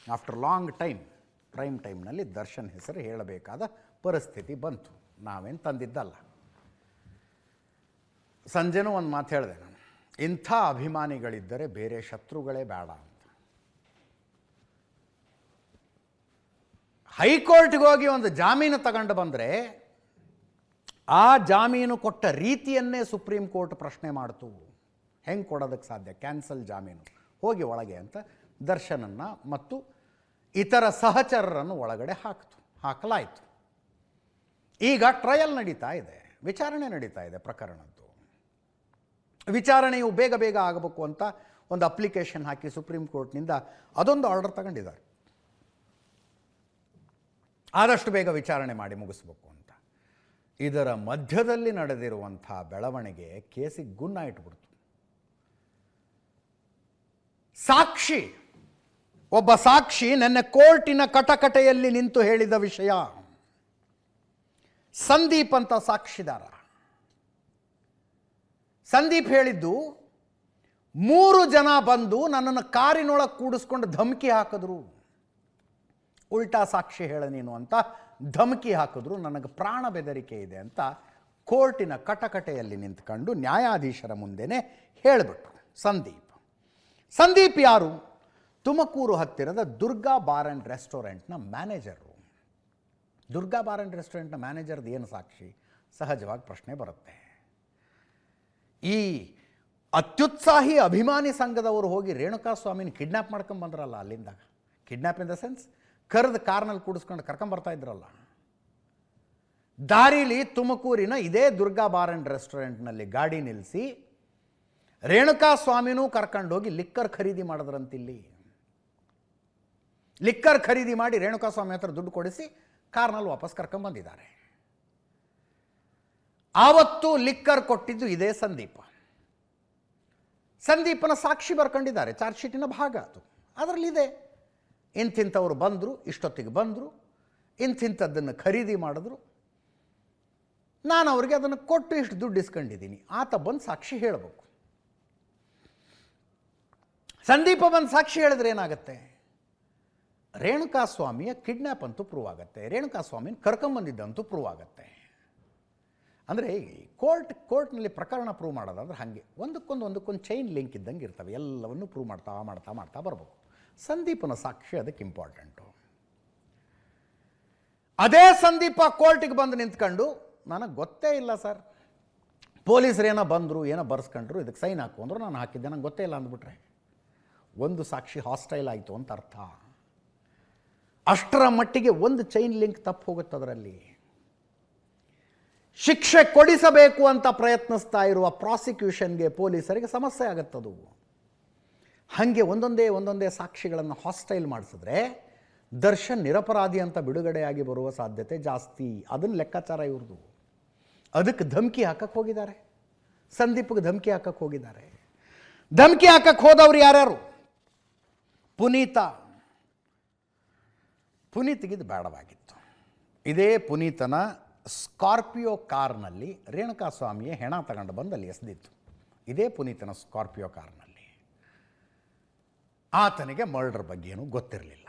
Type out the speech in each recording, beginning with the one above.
After long time prime ಟೈಮ್ನಲ್ಲಿ ದರ್ಶನ್ ಹೆಸರು ಹೇಳಬೇಕಾದ ಪರಿಸ್ಥಿತಿ ಬಂತು. ನಾವೇನು ತಂದಿದ್ದಲ್ಲ. ಸಂಜೆನೂ ಒಂದು ಮಾತು ಹೇಳಿದೆ ನಾನು, ಇಂಥ ಅಭಿಮಾನಿಗಳಿದ್ದರೆ ಬೇರೆ ಶತ್ರುಗಳೇ ಬೇಡ ಅಂತ. ಹೈಕೋರ್ಟ್ಗೆ ಹೋಗಿ ಒಂದು ಜಾಮೀನು ತಗೊಂಡು ಬಂದರೆ ಆ ಜಾಮೀನು ಕೊಟ್ಟ ರೀತಿಯನ್ನೇ ಸುಪ್ರೀಂ ಕೋರ್ಟ್ ಪ್ರಶ್ನೆ ಮಾಡ್ತು. ಹೆಂಗೆ ಕೊಡೋದಕ್ಕೆ ಸಾಧ್ಯ? ಕ್ಯಾನ್ಸಲ್ ಜಾಮೀನು, ಹೋಗಿ ಒಳಗೆ ಅಂತ ದರ್ಶನನ್ನು ಮತ್ತು ಇತರ ಸಹಚರರನ್ನು ಒಳಗಡೆ ಹಾಕಲಾಯಿತು. ಈಗ ಟ್ರಯಲ್ ನಡೀತಾ ಇದೆ, ವಿಚಾರಣೆ ನಡೀತಾ ಇದೆ ಪ್ರಕರಣದ್ದು. ವಿಚಾರಣೆಯು ಬೇಗ ಬೇಗ ಆಗಬೇಕು ಅಂತ ಒಂದು ಅಪ್ಲಿಕೇಶನ್ ಹಾಕಿ ಸುಪ್ರೀಂ ಕೋರ್ಟ್ನಿಂದ ಅದೊಂದು ಆರ್ಡರ್ ತಗೊಂಡಿದ್ದಾರೆ. ಆದಷ್ಟು ಬೇಗ ವಿಚಾರಣೆ ಮಾಡಿ ಮುಗಿಸ್ಬೇಕು ಅಂತ. ಇದರ ಮಧ್ಯದಲ್ಲಿ ನಡೆದಿರುವಂಥ ಬೆಳವಣಿಗೆ ಕೇಸಿಗೆ ಗುನ್ನ ಇಟ್ಬಿಡ್ತು. ಒಬ್ಬ ಸಾಕ್ಷಿ ನೆನ್ನೆ ಕೋರ್ಟಿನ ಕಟಕಟೆಯಲ್ಲಿ ನಿಂತು ಹೇಳಿದ ವಿಷಯ. ಸಂದೀಪ್ ಅಂತ ಸಾಕ್ಷಿದಾರ. ಸಂದೀಪ್ ಹೇಳಿದ್ದು, 3 ಜನ ಬಂದು ನನ್ನನ್ನು ಕಾರಿನೊಳಗೆ ಕೂಡಿಸ್ಕೊಂಡು ಧಮಕಿ ಹಾಕಿದ್ರು. ಉಲ್ಟಾ ಸಾಕ್ಷಿ ಹೇಳ ನೀನು ಅಂತ ಧಮಕಿ ಹಾಕಿದ್ರು. ನನಗೆ ಪ್ರಾಣ ಬೆದರಿಕೆ ಇದೆ ಅಂತ ಕೋರ್ಟಿನ ಕಟಕಟೆಯಲ್ಲಿ ನಿಂತ್ಕೊಂಡು ನ್ಯಾಯಾಧೀಶರ ಮುಂದೆನೇ ಹೇಳಿಬಿಟ್ರು ಸಂದೀಪ್ ಯಾರು? ತುಮಕೂರು ಹತ್ತಿರದ ದುರ್ಗಾ ಬಾರ್ ಆ್ಯಂಡ್ ರೆಸ್ಟೋರೆಂಟ್ನ ಮ್ಯಾನೇಜರು. ದುರ್ಗಾ ಬಾರ್ ಆ್ಯಂಡ್ ರೆಸ್ಟೋರೆಂಟ್ನ ಮ್ಯಾನೇಜರ್ದು ಏನು ಸಾಕ್ಷಿ? ಸಹಜವಾಗಿ ಪ್ರಶ್ನೆ ಬರುತ್ತೆ. ಈ ಅತ್ಯುತ್ಸಾಹಿ ಅಭಿಮಾನಿ ಸಂಘದವರು ಹೋಗಿ ರೇಣುಕಾಸ್ವಾಮಿನ ಕಿಡ್ನ್ಯಾಪ್ ಮಾಡ್ಕೊಂಬಂದ್ರಲ್ಲ ಅಲ್ಲಿಂದ. ಕಿಡ್ನ್ಯಾಪ್ ಇನ್ ದ ಸೆನ್ಸ್ ಕರೆದು ಕಾರ್ನಲ್ಲಿ ಕೂಡಿಸ್ಕೊಂಡು ಕರ್ಕೊಂಬರ್ತಾ ಇದ್ರಲ್ಲ. ದಾರಿಲಿ ತುಮಕೂರಿನ ಇದೇ ದುರ್ಗಾ ಬಾರ್ ಆ್ಯಂಡ್ ರೆಸ್ಟೋರೆಂಟ್ನಲ್ಲಿ ಗಾಡಿ ನಿಲ್ಲಿಸಿ ರೇಣುಕಾಸ್ವಾಮಿನೂ ಕರ್ಕೊಂಡೋಗಿ ಲಿಕ್ಕರ್ ಖರೀದಿ ಮಾಡಿದ್ರಂತಿಲ್ಲಿ. ಲಿಕ್ಕರ್ ಖರೀದಿ ಮಾಡಿ ರೇಣುಕಾಸ್ವಾಮಿ ಹತ್ರ ದುಡ್ಡು ಕೊಡಿಸಿ ಕಾರ್ನಲ್ಲಿ ವಾಪಸ್ ಕರ್ಕೊಂಬಂದಿದ್ದಾರೆ. ಆವತ್ತು ಲಿಕ್ಕರ್ ಕೊಟ್ಟಿದ್ದು ಇದೇ ಸಂದೀಪನ ಸಾಕ್ಷಿ ಬರ್ಕೊಂಡಿದ್ದಾರೆ. ಚಾರ್ಜ್ ಶೀಟಿನ ಭಾಗ ಅದು. ಅದರಲ್ಲಿದೆ, ಇಂಥವ್ರು ಬಂದರು, ಇಷ್ಟೊತ್ತಿಗೆ ಬಂದರು, ಇಂಥದ್ದನ್ನು ಖರೀದಿ ಮಾಡಿದ್ರು, ನಾನು ಅವ್ರಿಗೆ ಅದನ್ನು ಕೊಟ್ಟು ಇಷ್ಟು ದುಡ್ಡು ಇಸ್ಕೊಂಡಿದ್ದೀನಿ. ಆತ ಬಂದು ಸಾಕ್ಷಿ ಹೇಳಬೇಕು. ಸಂದೀಪ ಬಂದು ಸಾಕ್ಷಿ ಹೇಳಿದ್ರೆ ಏನಾಗುತ್ತೆ? ರೇಣುಕಾಸ್ವಾಮಿಯ ಕಿಡ್ನ್ಯಾಪ್ ಅಂತೂ ಪ್ರೂವ್ ಆಗುತ್ತೆ, ರೇಣುಕಾಸ್ವಾಮಿನ ಕರ್ಕೊಂಬಂದಿದ್ದಂತೂ ಪ್ರೂವ್ ಆಗುತ್ತೆ. ಅಂದರೆ ಕೋರ್ಟ್ನಲ್ಲಿ ಪ್ರಕರಣ ಪ್ರೂವ್ ಮಾಡೋದಾದ್ರೆ ಹಾಗೆ ಒಂದಕ್ಕೊಂದು ಚೈನ್ ಲಿಂಕ್ ಇದ್ದಂಗೆ ಇರ್ತವೆ. ಎಲ್ಲವನ್ನೂ ಪ್ರೂವ್ ಮಾಡ್ತಾ ಬರಬೇಕು. ಸಂದೀಪನ ಸಾಕ್ಷಿ ಅದಕ್ಕೆ ಇಂಪಾರ್ಟೆಂಟು. ಅದೇ ಸಂದೀಪ ಕೋರ್ಟಿಗೆ ಬಂದು ನಿಂತ್ಕೊಂಡು, ನನಗೆ ಗೊತ್ತೇ ಇಲ್ಲ ಸರ್, ಪೊಲೀಸರೇನೋ ಬಂದರು, ಏನೋ ಬರ್ಸ್ಕೊಂಡ್ರು, ಇದಕ್ಕೆ ಸೈನ್ ಹಾಕು ಅಂದರು, ನಾನು ಹಾಕಿದ್ದೆ, ನಂಗೆ ಗೊತ್ತೇ ಇಲ್ಲ ಅಂದ್ಬಿಟ್ರೆ ಒಂದು ಸಾಕ್ಷಿ ಹಾಸ್ಟೈಲ್ ಆಯಿತು ಅಂತ ಅರ್ಥ. ಅಷ್ಟರ ಮಟ್ಟಿಗೆ ಒಂದು ಚೈನ್ ಲಿಂಕ್ ತಪ್ಪು ಹೋಗುತ್ತೆ. ಅದರಲ್ಲಿ ಶಿಕ್ಷೆ ಕೊಡಿಸಬೇಕು ಅಂತ ಪ್ರಯತ್ನಿಸ್ತಾ ಇರುವ ಪ್ರಾಸಿಕ್ಯೂಷನ್ಗೆ, ಪೊಲೀಸರಿಗೆ ಸಮಸ್ಯೆ ಆಗುತ್ತದು. ಹಾಗೆ ಒಂದೊಂದೇ ಸಾಕ್ಷಿಗಳನ್ನು ಹಾಸ್ಟೈಲ್ ಮಾಡಿಸಿದ್ರೆ ದರ್ಶನ್ ನಿರಪರಾಧಿ ಅಂತ ಬಿಡುಗಡೆಯಾಗಿ ಬರುವ ಸಾಧ್ಯತೆ ಜಾಸ್ತಿ. ಅದನ್ನು ಲೆಕ್ಕಾಚಾರ ಇವ್ರದು. ಅದಕ್ಕೆ ಧಮಕಿ ಹಾಕಕ್ಕೆ ಹೋಗಿದ್ದಾರೆ. ಸಂದೀಪ್ಗೆ ಧಮಕಿ ಹಾಕಕ್ಕೆ ಹೋಗಿದ್ದಾರೆ. ಧಮಕಿ ಹಾಕಕ್ಕೆ ಹೋದವ್ರು ಯಾರ್ಯಾರು? ಪುನೀತ್ಗಿದು ಬೇಡವಾಗಿತ್ತು. ಇದೇ ಪುನೀತನ ಸ್ಕಾರ್ಪಿಯೋ ಕಾರ್ನಲ್ಲಿ ರೇಣುಕಾಸ್ವಾಮಿಯ ಹೆಣ ತಗೊಂಡು ಬಂದು ಅಲ್ಲಿ ಎಸೆದಿತ್ತು. ಇದೇ ಪುನೀತನ ಸ್ಕಾರ್ಪಿಯೋ ಕಾರ್ನಲ್ಲಿ. ಆತನಿಗೆ ಮರ್ಡರ್ ಬಗ್ಗೆ ಏನೂ ಗೊತ್ತಿರಲಿಲ್ಲ.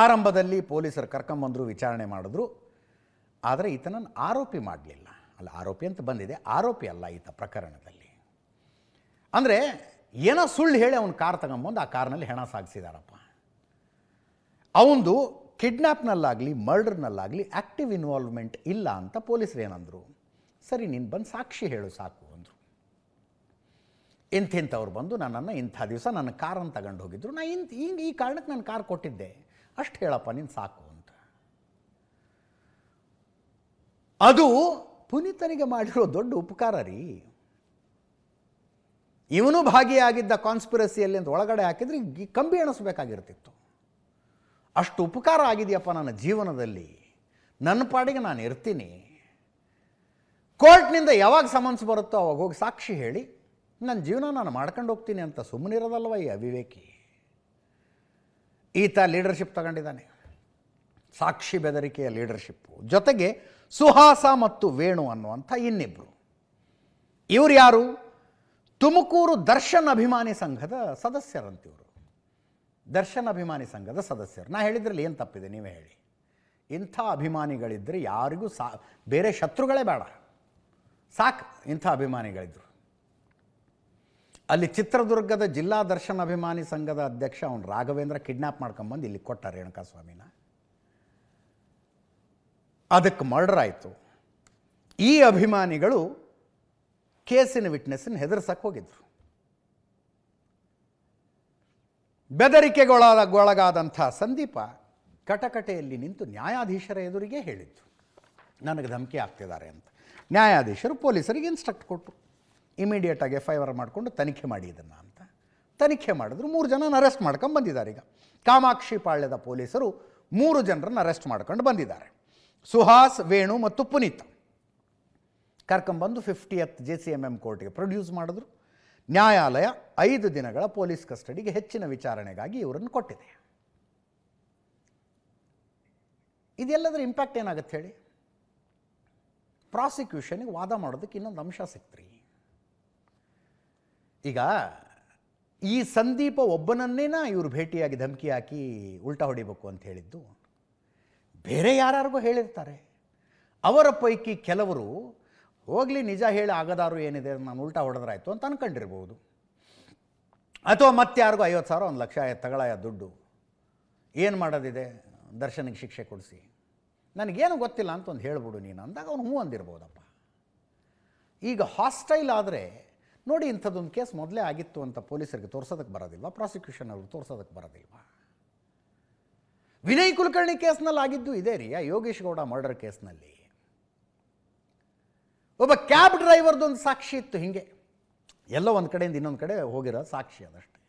ಆರಂಭದಲ್ಲಿ ಪೊಲೀಸರು ಕರ್ಕೊಂಬಂದರು, ವಿಚಾರಣೆ ಮಾಡಿದ್ರು. ಆದರೆ ಈತನನ್ನು ಆರೋಪಿ ಮಾಡಲಿಲ್ಲ. ಅಲ್ಲ, ಆರೋಪಿ ಅಂತ ಬಂದಿದೆ, ಆರೋಪಿ ಅಲ್ಲ ಈತ ಪ್ರಕರಣದಲ್ಲಿ. ಅಂದರೆ ಏನೋ ಸುಳ್ಳು ಹೇಳಿ ಅವನ ಕಾರ್ ತಗೊಂಬಂದು ಆ ಕಾರ್ನಲ್ಲಿ ಹೆಣ ಸಾಗಿಸಿದಾರಪ್ಪ. ಅವನದು ಕಿಡ್ನ್ಯಾಪ್ನಲ್ಲಾಗಲಿ ಮರ್ಡರ್ನಲ್ಲಾಗಲಿ ಆ್ಯಕ್ಟಿವ್ ಇನ್ವಾಲ್ವ್ಮೆಂಟ್ ಇಲ್ಲ ಅಂತ ಪೊಲೀಸರು ಏನಂದರು? ಸರಿ, ನೀನು ಬಂದು ಸಾಕ್ಷಿ ಹೇಳು ಸಾಕು ಅಂದರು. ಇಂಥವ್ರು ಬಂದು ನನ್ನನ್ನು ಇಂಥ ದಿವಸ ನನ್ನ ಕಾರನ್ನು ತಗೊಂಡು ಹೋಗಿದ್ರು, ನಾನು ಈ ಕಾರಣಕ್ಕೆ ನಾನು ಕಾರ್ ಕೊಟ್ಟಿದ್ದೆ, ಅಷ್ಟು ಹೇಳಪ್ಪ ನೀನು ಸಾಕು ಅಂತ. ಅದು ಪುನೀತನಿಗೆ ಮಾಡಿರೋ ದೊಡ್ಡ ಉಪಕಾರ ರೀ. ಇವನು ಭಾಗಿಯಾಗಿದ್ದ ಕಾನ್ಸ್ಪಿರಸಿಯಲ್ಲಿ ಅಂತ ಒಳಗಡೆ ಹಾಕಿದ್ರೆ ಕಂಬಿ ಎಣಿಸ್ಬೇಕಾಗಿರ್ತಿತ್ತು. ಅಷ್ಟು ಉಪಕಾರ ಆಗಿದೆಯಪ್ಪ ನನ್ನ ಜೀವನದಲ್ಲಿ, ನನ್ನ ಪಾಡಿಗೆ ನಾನು ಇರ್ತೀನಿ. ಕೋರ್ಟ್ನಿಂದ ಯಾವಾಗ ಸಮನ್ಸ್ ಬರುತ್ತೋ ಅವಾಗ ಹೋಗಿ ಸಾಕ್ಷಿ ಹೇಳಿ ನನ್ನ ಜೀವನ ನಾನು ಮಾಡ್ಕೊಂಡು ಹೋಗ್ತೀನಿ ಅಂತ ಸುಮ್ಮನಿರೋದಲ್ವ ಈ ಅವಿವೇಕಿ. ಈತ ಲೀಡರ್ಶಿಪ್ ತಗೊಂಡಿದ್ದಾನೆ, ಸಾಕ್ಷಿ ಬೆದರಿಕೆಯ ಲೀಡರ್ಶಿಪ್ಪು. ಜೊತೆಗೆ ಸುಹಾಸ ಮತ್ತು ವೇಣು ಅನ್ನುವಂಥ ಇನ್ನಿಬ್ಬರು. ಇವರು ಯಾರು? ತುಮಕೂರು ದರ್ಶನ್ ಅಭಿಮಾನಿ ಸಂಘದ ಸದಸ್ಯರಂತಿವರು. ದರ್ಶನ್ ಅಭಿಮಾನಿ ಸಂಘದ ಸದಸ್ಯರು. ನಾ ಹೇಳಿದ್ರಲ್ಲಿ ಏನು ತಪ್ಪಿದೆ ನೀವೇ ಹೇಳಿ. ಇಂಥ ಅಭಿಮಾನಿಗಳಿದ್ದರೆ ಯಾರಿಗೂ ಬೇರೆ ಶತ್ರುಗಳೇ ಬೇಡ, ಸಾಕು ಇಂಥ ಅಭಿಮಾನಿಗಳಿದ್ದರು. ಅಲ್ಲಿ ಚಿತ್ರದುರ್ಗದ ಜಿಲ್ಲಾ ದರ್ಶನ್ ಅಭಿಮಾನಿ ಸಂಘದ ಅಧ್ಯಕ್ಷ ಅವನು ರಾಘವೇಂದ್ರ ಕಿಡ್ನ್ಯಾಪ್ ಮಾಡ್ಕೊಂಬಂದು ಇಲ್ಲಿ ಕೊಟ್ಟ ರೇಣುಕಾಸ್ವಾಮಿನ. ಅದಕ್ಕೆ ಮರ್ಡರ್ ಆಯಿತು. ಈ ಅಭಿಮಾನಿಗಳು ಕೇಸಿನ ವಿಟ್ನೆಸ್ಸನ್ನು ಹೆದರ್ಸಕ್ಕೆ ಹೋಗಿದ್ರು. ಬೆದರಿಕೆಗೊಳಗಾದಂಥ ಸಂದೀಪ ಕಟಕಟೆಯಲ್ಲಿ ನಿಂತು ನ್ಯಾಯಾಧೀಶರ ಎದುರಿಗೆ ಹೇಳಿದ್ದು, ನನಗೆ ಧಮಕಿ ಆಗ್ತಿದ್ದಾರೆ ಅಂತ. ನ್ಯಾಯಾಧೀಶರು ಪೊಲೀಸರಿಗೆ ಇನ್ಸ್ಟ್ರಕ್ಟ್ ಕೊಟ್ಟರು, ಇಮಿಡಿಯೇಟಾಗಿ FIR ಮಾಡಿಕೊಂಡು ತನಿಖೆ ಮಾಡಿ ಇದನ್ನು ಅಂತ. ತನಿಖೆ ಮಾಡಿದ್ರು, 3 ಜನನ ಅರೆಸ್ಟ್ ಮಾಡ್ಕೊಂಡು ಬಂದಿದ್ದಾರೆ. ಈಗ ಕಾಮಾಕ್ಷಿ ಪಾಳ್ಯದ ಪೊಲೀಸರು 3 ಜನರನ್ನು ಅರೆಸ್ಟ್ ಮಾಡ್ಕೊಂಡು ಬಂದಿದ್ದಾರೆ. ಸುಹಾಸ್, ವೇಣು ಮತ್ತು ಪುನೀತ್ ಕರ್ಕೊಂಬಂದು 50th JCMM ಕೋರ್ಟ್ಗೆ ಪ್ರೊಡ್ಯೂಸ್ ಮಾಡಿದ್ರು. ನ್ಯಾಯಾಲಯ 5 ದಿನಗಳ ಪೊಲೀಸ್ ಕಸ್ಟಡಿಗೆ ಹೆಚ್ಚಿನ ವಿಚಾರಣೆಗಾಗಿ ಇವರನ್ನು ಕೊಟ್ಟಿದೆ. ಇದೆಲ್ಲದರ ಇಂಪ್ಯಾಕ್ಟ್ ಏನಾಗುತ್ತೆ ಹೇಳಿ? ಪ್ರಾಸಿಕ್ಯೂಷನ್ಗೆ ವಾದ ಮಾಡೋದಕ್ಕೆ ಇನ್ನೊಂದು ಅಂಶ ಸಿಕ್ತ್ರಿ. ಈಗ ಈ ಸಂದೀಪ ಒಬ್ಬನನ್ನೇನ ಇವರು ಭೇಟಿಯಾಗಿ ಧಮಕಿ ಹಾಕಿ ಉಲ್ಟಾ ಹೊಡಿಬೇಕು ಅಂತ ಹೇಳಿದ್ದು, ಬೇರೆ ಯಾರಿಗೂ ಹೇಳಿರ್ತಾರೆ. ಅವರ ಪೈಕಿ ಕೆಲವರು ಹೋಗಲಿ ನಿಜ ಹೇಳಿ ಆಗದಾರು ಏನಿದೆ ನಾನು ಉಲ್ಟಾ ಹೊಡೆದ್ರಾಯ್ತು ಅಂತ ಅನ್ಕೊಂಡಿರ್ಬೋದು. ಅಥವಾ ಮತ್ತೆ ಯಾರಿಗೂ 50,000 1 ಲಕ್ಷ ತಗೊಳ್ಳಯ ದುಡ್ಡು ಏನು ಮಾಡೋದಿದೆ, ದರ್ಶನಿಗೆ ಶಿಕ್ಷೆ ಕೊಡಿಸಿ, ನನಗೇನು ಗೊತ್ತಿಲ್ಲ ಅಂತ ಒಂದು ಹೇಳ್ಬಿಡು ನೀನು ಅಂದಾಗ ಅವನು ಹ್ಞೂ ಅಂದಿರ್ಬೋದಪ್ಪ. ಈಗ ಹಾಸ್ಟೈಲ್ ಆದರೆ ನೋಡಿ, ಇಂಥದ್ದೊಂದು ಕೇಸ್ ಮೊದಲೇ ಆಗಿತ್ತು ಅಂತ ಪೊಲೀಸರಿಗೆ ತೋರ್ಸೋದಕ್ಕೆ ಬರೋದಿಲ್ವಾ? ಪ್ರಾಸಿಕ್ಯೂಷನ್ ಅವ್ರಿಗೆ ತೋರ್ಸೋದಕ್ಕೆ ಬರೋದಿಲ್ವಾ? ವಿನಯ್ ಕುಲಕರ್ಣಿ ಕೇಸ್ನಲ್ಲಿ ಆಗಿದ್ದು ಇದೇ ರೀ, ಯೋಗೇಶ್ ಗೌಡ ಮರ್ಡರ್ ಕೇಸ್ನಲ್ಲಿ ಒಬ್ಬ ಕ್ಯಾಬ್ ಡ್ರೈವರ್ದೊಂದು ಸಾಕ್ಷಿ ಇತ್ತು. ಹಿಂಗೆ ಎಲ್ಲೋ ಒಂದು ಕಡೆಯಿಂದ ಇನ್ನೊಂದು ಕಡೆ ಹೋಗಿರೋ ಸಾಕ್ಷಿ ಅದಷ್ಟೇ.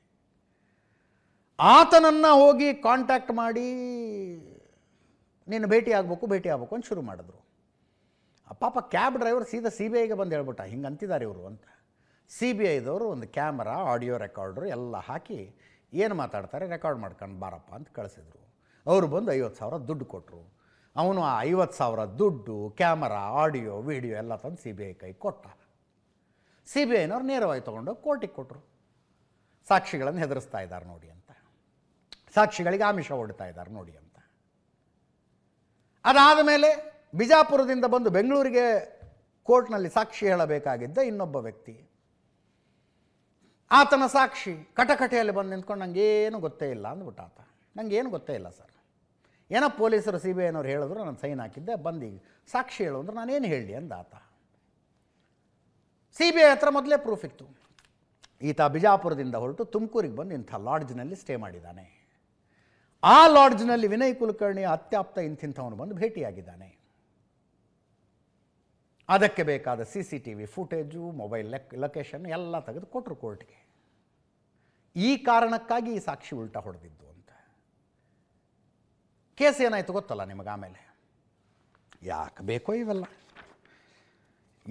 ಆತನನ್ನು ಹೋಗಿ ಕಾಂಟ್ಯಾಕ್ಟ್ ಮಾಡಿ ನೀನು ಭೇಟಿ ಆಗಬೇಕು ಅಂತ ಶುರು ಮಾಡಿದ್ರು. ಪಾಪ ಕ್ಯಾಬ್ ಡ್ರೈವರ್ ಸೀದಾ CBIಗೆ ಬಂದು ಹೇಳ್ಬಿಟ್ಟ, ಹಿಂಗೆ ಅಂತಿದ್ದಾರೆ ಇವರು ಅಂತ. CBIದವರು ಒಂದು ಕ್ಯಾಮರಾ, ಆಡಿಯೋ ರೆಕಾರ್ಡ್ರು ಎಲ್ಲ ಹಾಕಿ ಏನು ಮಾತಾಡ್ತಾರೆ ರೆಕಾರ್ಡ್ ಮಾಡ್ಕೊಂಡು ಬಾರಪ್ಪ ಅಂತ ಕಳಿಸಿದ್ರು. ಅವರು ಬಂದು 50,000 ದುಡ್ಡು ಕೊಟ್ಟರು. ಅವನು ಆ 50,000 ದುಡ್ಡು, ಕ್ಯಾಮರಾ, ಆಡಿಯೋ, ವಿಡಿಯೋ ಎಲ್ಲ ತಂದು CBI ಕೈ ಕೊಟ್ಟ. CBIನವ್ರು ನೇರವಾಗಿ ತೊಗೊಂಡೋಗಿ ಕೋರ್ಟಿಗೆ ಕೊಟ್ಟರು. ಸಾಕ್ಷಿಗಳನ್ನು ಹೆದರಿಸ್ತಾ ಇದ್ದಾರೆ ನೋಡಿ ಅಂತ, ಸಾಕ್ಷಿಗಳಿಗೆ ಆಮಿಷ ಹೊಡ್ತಾ ಇದ್ದಾರೆ ನೋಡಿ ಅಂತ. ಅದಾದ ಮೇಲೆ ಬಿಜಾಪುರದಿಂದ ಬಂದು ಬೆಂಗಳೂರಿಗೆ ಕೋರ್ಟ್ನಲ್ಲಿ ಸಾಕ್ಷಿ ಹೇಳಬೇಕಾಗಿದ್ದ ಇನ್ನೊಬ್ಬ ವ್ಯಕ್ತಿ, ಆತನ ಸಾಕ್ಷಿ ಕಟಕಟೆಯಲ್ಲಿ ಬಂದು ನಿಂತ್ಕೊಂಡು ನನಗೇನು ಗೊತ್ತೇ ಇಲ್ಲ ಅಂದ್ಬಿಟ್ಟು ಆತ. ನನಗೇನು ಗೊತ್ತೇ ಇಲ್ಲ ಸರ್, ಏನೋ ಪೊಲೀಸರು CBIನವ್ರು ಹೇಳಿದ್ರು, ನಾನು ಸೈನ್ ಹಾಕಿದ್ದೆ, ಬಂದು ಸಾಕ್ಷಿ ಹೇಳು ಅಂದ್ರೆ ನಾನೇನು ಹೇಳಲಿ ಅಂದ ಆತ. CBI ಹತ್ರ ಮೊದಲೇ ಪ್ರೂಫ್ ಇತ್ತು. ಈತ ಬಿಜಾಪುರದಿಂದ ಹೊರಟು ತುಮಕೂರಿಗೆ ಬಂದು ಇಂಥ ಲಾಡ್ಜ್ನಲ್ಲಿ ಸ್ಟೇ ಮಾಡಿದ್ದಾನೆ. ಆ ಲಾಡ್ಜ್ನಲ್ಲಿ ವಿನಯ್ ಕುಲಕರ್ಣಿ ಅತ್ಯಾಪ್ತ ಇಂಥವನು ಬಂದು ಭೇಟಿಯಾಗಿದ್ದಾನೆ. ಅದಕ್ಕೆ ಬೇಕಾದ CCTV ಫುಟೇಜು, ಮೊಬೈಲ್ ಲೊಕೇಶನ್ ಎಲ್ಲ ತೆಗೆದು ಕೊಟ್ಟರು ಕೋರ್ಟ್ಗೆ. ಈ ಕಾರಣಕ್ಕಾಗಿ ಈ ಸಾಕ್ಷಿ ಉಲ್ಟಾ ಹೊಡೆದಿದ್ದು ಅಂತ. ಕೇಸ್ ಏನಾಯಿತು ಗೊತ್ತಲ್ಲ ನಿಮಗೆ ಆಮೇಲೆ? ಯಾಕೆ ಬೇಕೋ ಇವೆಲ್ಲ?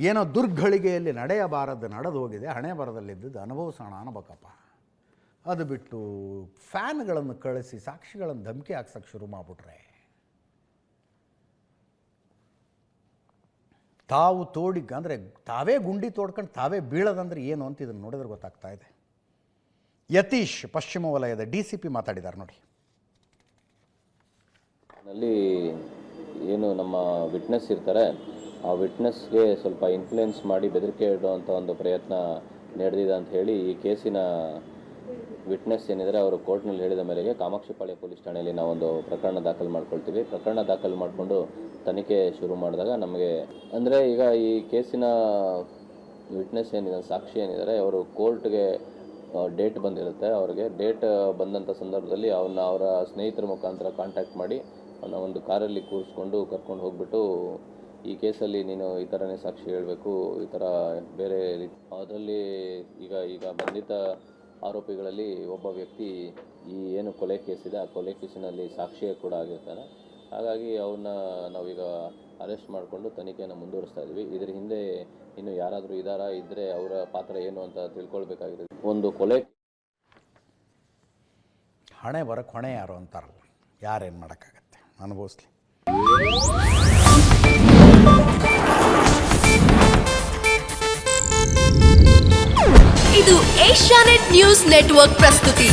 ಏನೋ ದುರ್ಗಳಿಗೆಯಲ್ಲಿ ನಡೆಯಬಾರದು ನಡೆದು ಹೋಗಿದೆ, ಹಣೆ ಬರದಲ್ಲಿದ್ದದ್ದು ಅನುಭವಿಸೋಣ ಅನ್ಬೇಕಪ್ಪ. ಅದು ಬಿಟ್ಟು ಫ್ಯಾನ್ಗಳನ್ನು ಕಳಿಸಿ ಸಾಕ್ಷಿಗಳನ್ನು ಧಮಕಿ ಹಾಕ್ಸೋಕ್ಕೆ ಶುರು ಮಾಡಿಬಿಟ್ರೆ, ತಾವು ಅಂದರೆ ತಾವೇ ಗುಂಡಿ ತೋಡ್ಕೊಂಡು ತಾವೇ ಬೀಳೋದಂದ್ರೆ ಏನು ಅಂತ ಇದನ್ನು ನೋಡಿದ್ರೆ ಗೊತ್ತಾಗ್ತಾ ಇದೆ. ಯತೀಶ್ ಪಶ್ಚಿಮ ವಲಯದ DCP ಮಾತಾಡಿದ್ದಾರೆ ನೋಡಿ. ನಲ್ಲಿ ಏನು ನಮ್ಮ ವಿಟ್ನೆಸ್ ಇರ್ತಾರೆ, ಆ ವಿಟ್ನೆಸ್ಗೆ ಸ್ವಲ್ಪ ಇನ್ಫ್ಲುಯೆನ್ಸ್ ಮಾಡಿ ಬೆದರಿಕೆ ಇಡುವಂಥ ಒಂದು ಪ್ರಯತ್ನ ನಡೆದಿದೆ ಅಂತ ಹೇಳಿ ಈ ಕೇಸಿನ ವಿಟ್ನೆಸ್ ಏನಿದ್ದಾರೆ ಅವರು ಕೋರ್ಟ್ನಲ್ಲಿ ಹೇಳಿದ ಮೇರೆಗೆ ಕಾಮಾಕ್ಷಿಪಾಳ್ಯ ಪೊಲೀಸ್ ಠಾಣೆಯಲ್ಲಿ ನಾವೊಂದು ಪ್ರಕರಣ ದಾಖಲು ಮಾಡ್ಕೊಳ್ತೀವಿ. ಪ್ರಕರಣ ದಾಖಲು ಮಾಡಿಕೊಂಡು ತನಿಖೆ ಶುರು ಮಾಡಿದಾಗ ನಮಗೆ ಅಂದರೆ ಈಗ ಈ ಕೇಸಿನ ವಿಟ್ನೆಸ್ ಏನಿದೆ, ಸಾಕ್ಷಿ ಏನಿದ್ದಾರೆ, ಅವರು ಕೋರ್ಟ್ಗೆ ಡೇಟ್ ಬಂದಿರುತ್ತೆ. ಅವ್ರಿಗೆ ಡೇಟ್ ಬಂದಂಥ ಸಂದರ್ಭದಲ್ಲಿ ಅವರ ಸ್ನೇಹಿತರ ಮುಖಾಂತರ ಕಾಂಟ್ಯಾಕ್ಟ್ ಮಾಡಿ ಅವನ್ನ ಒಂದು ಕಾರಲ್ಲಿ ಕೂರಿಸ್ಕೊಂಡು ಕರ್ಕೊಂಡು ಹೋಗ್ಬಿಟ್ಟು ಈ ಕೇಸಲ್ಲಿ ನೀನು ಈ ಥರನೇ ಸಾಕ್ಷಿ ಹೇಳಬೇಕು, ಈ ಥರ ಬೇರೆ ಅದರಲ್ಲಿ ಈಗ ಬಂಧಿತ ಆರೋಪಿಗಳಲ್ಲಿ ಒಬ್ಬ ವ್ಯಕ್ತಿ ಈ ಏನು ಕೊಲೆ ಕೇಸಿದೆ ಆ ಕೊಲೆ ಕೇಸಿನಲ್ಲಿ ಸಾಕ್ಷಿಯೇ ಕೂಡ ಆಗಿರ್ತಾನೆ. ಹಾಗಾಗಿ ಅವನ್ನ ನಾವೀಗ ಅರೆಸ್ಟ್ ಮಾಡಿಕೊಂಡು ತನಿಖೆಯನ್ನು ಮುಂದುವರಿಸ್ತಾ ಇದ್ವಿ. ಇದರ ಹಿಂದೆ ಇನ್ನು ಯಾರಾದರೂ ಇದ್ದರೆ ಅವರ ಪಾತ್ರ ಏನು ಅಂತ ತಿಳ್ಕೊಳ್ಬೇಕಾಗಿದೆ. ಒಂದು ಕೊಲೆ ಹಣೆ ಬರಕ್ಕೆ ಹೊಣೆ ಯಾರು ಅಂತಾರಲ್ಲ, ಯಾರೇನು ಮಾಡೋಕ್ಕಾಗತ್ತೆ, ಅನುಭವಿಸ್ಲಿ. ಇದು ಏಷ್ಯಾನೆಟ್ ನ್ಯೂಸ್ ನೆಟ್ವರ್ಕ್ ಪ್ರಸ್ತುತಿ.